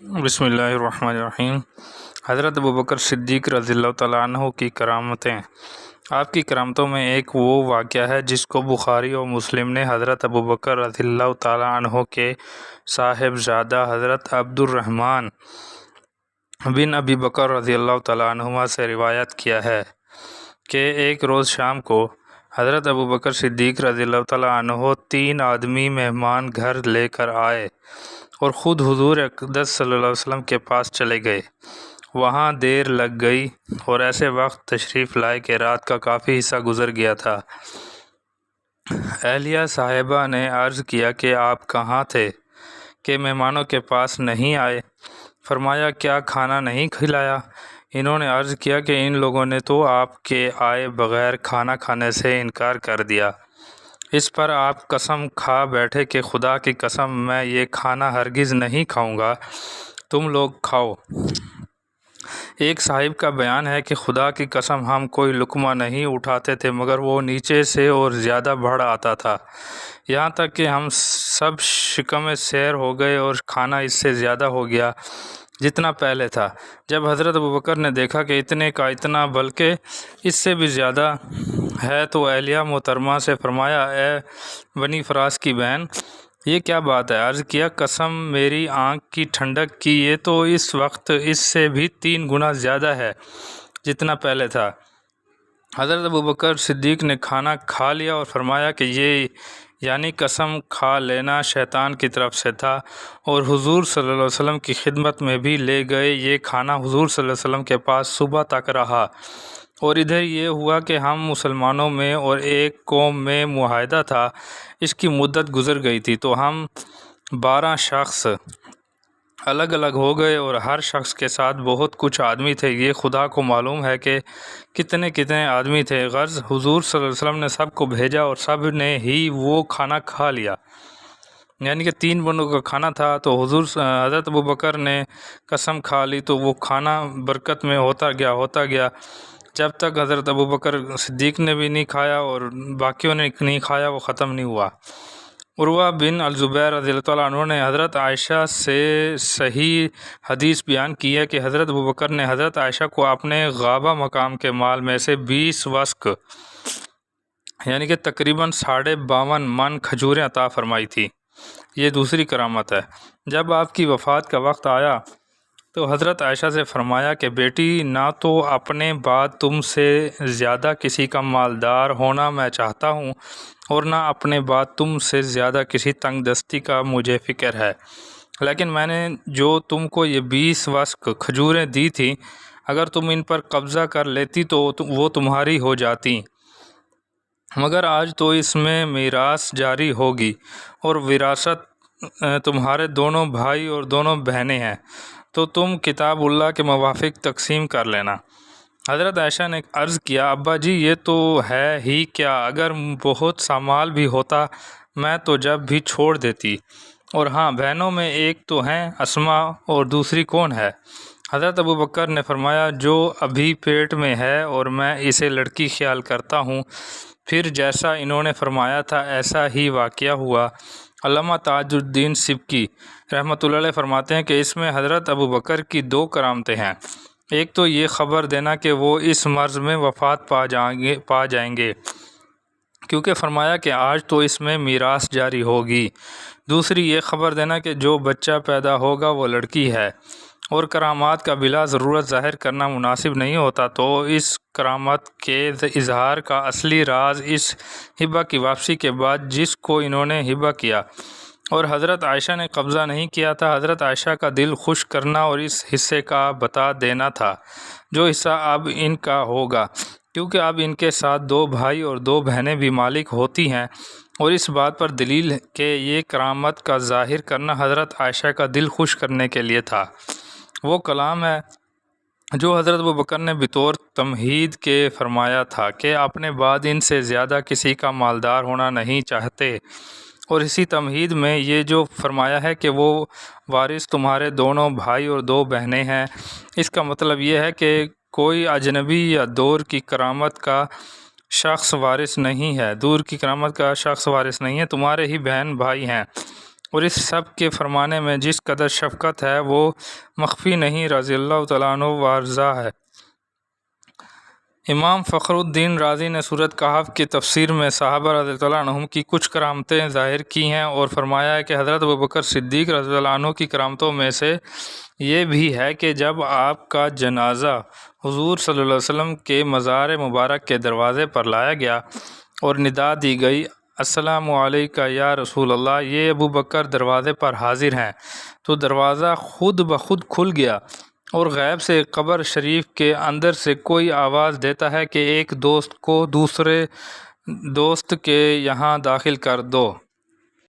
بسم اللہ الرحمن الرحیم۔ حضرت ابوبکر صدیق رضی اللہ تعالیٰ عنہ کی کرامتیں۔ آپ کی کرامتوں میں ایک وہ واقعہ ہے جس کو بخاری اور مسلم نے حضرت ابوبکر رضی اللہ تعالیٰ عنہ کے صاحبزادہ حضرت عبد الرحمن بن ابی بکر رضی اللہ تعالیٰ عنہما سے روایت کیا ہے کہ ایک روز شام کو حضرت ابوبکر صدیق رضی اللہ تعالیٰ عنہ 3 آدمی مہمان گھر لے کر آئے اور خود حضور اقدس صلی اللہ علیہ وسلم کے پاس چلے گئے۔ وہاں دیر لگ گئی اور ایسے وقت تشریف لائے کہ رات کا کافی حصہ گزر گیا تھا۔ اہلیہ صاحبہ نے عرض کیا کہ آپ کہاں تھے کہ مہمانوں کے پاس نہیں آئے؟ فرمایا کیا کھانا نہیں کھلایا؟ انہوں نے عرض کیا کہ ان لوگوں نے تو آپ کے آئے بغیر کھانا کھانے سے انکار کر دیا۔ اس پر آپ قسم کھا بیٹھے کہ خدا کی قسم میں یہ کھانا ہرگز نہیں کھاؤں گا، تم لوگ کھاؤ۔ ایک صاحب کا بیان ہے کہ خدا کی قسم ہم کوئی لقمہ نہیں اٹھاتے تھے مگر وہ نیچے سے اور زیادہ بڑھ آتا تھا، یہاں تک کہ ہم سب شکم سیر ہو گئے اور کھانا اس سے زیادہ ہو گیا جتنا پہلے تھا۔ جب حضرت ابوبکر نے دیکھا کہ اتنے کا اتنا بلکہ اس سے بھی زیادہ ہے تو اہلیہ محترمہ سے فرمایا اے بنی فراس کی بہن، یہ کیا بات ہے؟ عرض کیا قسم میری آنکھ کی ٹھنڈک کی، یہ تو اس وقت اس سے بھی 3 گنا زیادہ ہے جتنا پہلے تھا۔ حضرت ابوبکر صدیق نے کھانا کھا لیا اور فرمایا کہ یہ یعنی قسم کھا لینا شیطان کی طرف سے تھا، اور حضور صلی اللہ علیہ وسلم کی خدمت میں بھی لے گئے۔ یہ کھانا حضور صلی اللہ علیہ وسلم کے پاس صبح تک رہا، اور ادھر یہ ہوا کہ ہم مسلمانوں میں اور ایک قوم میں معاہدہ تھا، اس کی مدت گزر گئی تھی تو ہم 12 شخص الگ الگ ہو گئے اور ہر شخص کے ساتھ بہت کچھ آدمی تھے۔ یہ خدا کو معلوم ہے کہ کتنے آدمی تھے، غرض حضور صلی اللہ علیہ وسلم نے سب کو بھیجا اور سب نے ہی وہ کھانا کھا لیا، یعنی کہ 3 بندوں کا کھانا تھا تو حضرت ابوبکر نے قسم کھا لی تو وہ کھانا برکت میں ہوتا گیا جب تک حضرت ابوبکر صدیق نے بھی نہیں کھایا اور باقیوں نے نہیں کھایا وہ ختم نہیں ہوا۔ عروہ بن الزبیر رضی اللہ تعالیٰ عنہ نے حضرت عائشہ سے صحیح حدیث بیان کی ہے کہ حضرت ابوبکر نے حضرت عائشہ کو اپنے غابہ مقام کے مال میں سے 20 وسق یعنی کہ تقریباً 52.5 من کھجوریں عطا فرمائی تھی۔ یہ دوسری کرامت ہے۔ جب آپ کی وفات کا وقت آیا تو حضرت عائشہ سے فرمایا کہ بیٹی، نہ تو اپنے بعد تم سے زیادہ کسی کا مالدار ہونا میں چاہتا ہوں اور نہ اپنے بعد تم سے زیادہ کسی تنگ دستی کا مجھے فکر ہے، لیکن میں نے جو تم کو یہ 20 وسق کھجوریں دی تھیں، اگر تم ان پر قبضہ کر لیتی تو وہ تمہاری ہو جاتی، مگر آج تو اس میں میراث جاری ہوگی اور وراثت تمہارے دونوں بھائی اور دونوں بہنیں ہیں، تو تم کتاب اللہ کے موافق تقسیم کر لینا۔ حضرت عائشہ نے عرض کیا ابا جی یہ تو ہے ہی کیا، اگر بہت سا مال بھی ہوتا میں تو جب بھی چھوڑ دیتی، اور ہاں بہنوں میں ایک تو ہیں اسماء اور دوسری کون ہے؟ حضرت ابوبکر نے فرمایا جو ابھی پیٹ میں ہے اور میں اسے لڑکی خیال کرتا ہوں۔ پھر جیسا انہوں نے فرمایا تھا ایسا ہی واقعہ ہوا۔ علامہ تاج الدین سبکی رحمۃ اللہ علیہ فرماتے ہیں کہ اس میں حضرت ابوبکر کی 2 کرامتیں ہیں۔ ایک تو یہ خبر دینا کہ وہ اس مرض میں وفات پا جائیں گے کیونکہ فرمایا کہ آج تو اس میں میراث جاری ہوگی۔ دوسری یہ خبر دینا کہ جو بچہ پیدا ہوگا وہ لڑکی ہے، اور کرامات کا بلا ضرورت ظاہر کرنا مناسب نہیں ہوتا، تو اس کرامت کے اظہار کا اصلی راز اس ہبہ کی واپسی کے بعد جس کو انہوں نے ہبہ کیا اور حضرت عائشہ نے قبضہ نہیں کیا تھا، حضرت عائشہ کا دل خوش کرنا اور اس حصے کا بتا دینا تھا جو حصہ اب ان کا ہوگا، کیونکہ اب ان کے ساتھ 2 بھائی اور 2 بہنیں بھی مالک ہوتی ہیں، اور اس بات پر دلیل کہ یہ کرامت کا ظاہر کرنا حضرت عائشہ کا دل خوش کرنے کے لیے تھا۔ وہ کلام ہے جو حضرت ابوبکر نے بطور تمہید کے فرمایا تھا کہ اپنے بعد ان سے زیادہ کسی کا مالدار ہونا نہیں چاہتے، اور اسی تمہید میں یہ جو فرمایا ہے کہ وہ وارث تمہارے دونوں بھائی اور 2 بہنیں ہیں، اس کا مطلب یہ ہے کہ کوئی اجنبی یا دور کی کرامت کا شخص وارث نہیں ہے، تمہارے ہی بہن بھائی ہیں، اور اس سب کے فرمانے میں جس قدر شفقت ہے وہ مخفی نہیں رضی اللہ تعالیٰ عنہ واضح ہے۔ امام فخر الدین رازی نے سورۃ کہف کی تفسیر میں صحابہ رضی اللہ عنہم کی کچھ کرامتیں ظاہر کی ہیں اور فرمایا ہے کہ حضرت ابوبکر صدیق رضی اللہ عنہ کی کرامتوں میں سے یہ بھی ہے کہ جب آپ کا جنازہ حضور صلی اللہ علیہ وسلم کے مزار مبارک کے دروازے پر لایا گیا اور ندا دی گئی السلام علیکہ یا رسول اللہ، یہ ابوبکر دروازے پر حاضر ہیں، تو دروازہ خود بخود کھل گیا اور غیب سے قبر شریف کے اندر سے کوئی آواز دیتا ہے کہ ایک دوست کو دوسرے دوست کے یہاں داخل کر دو۔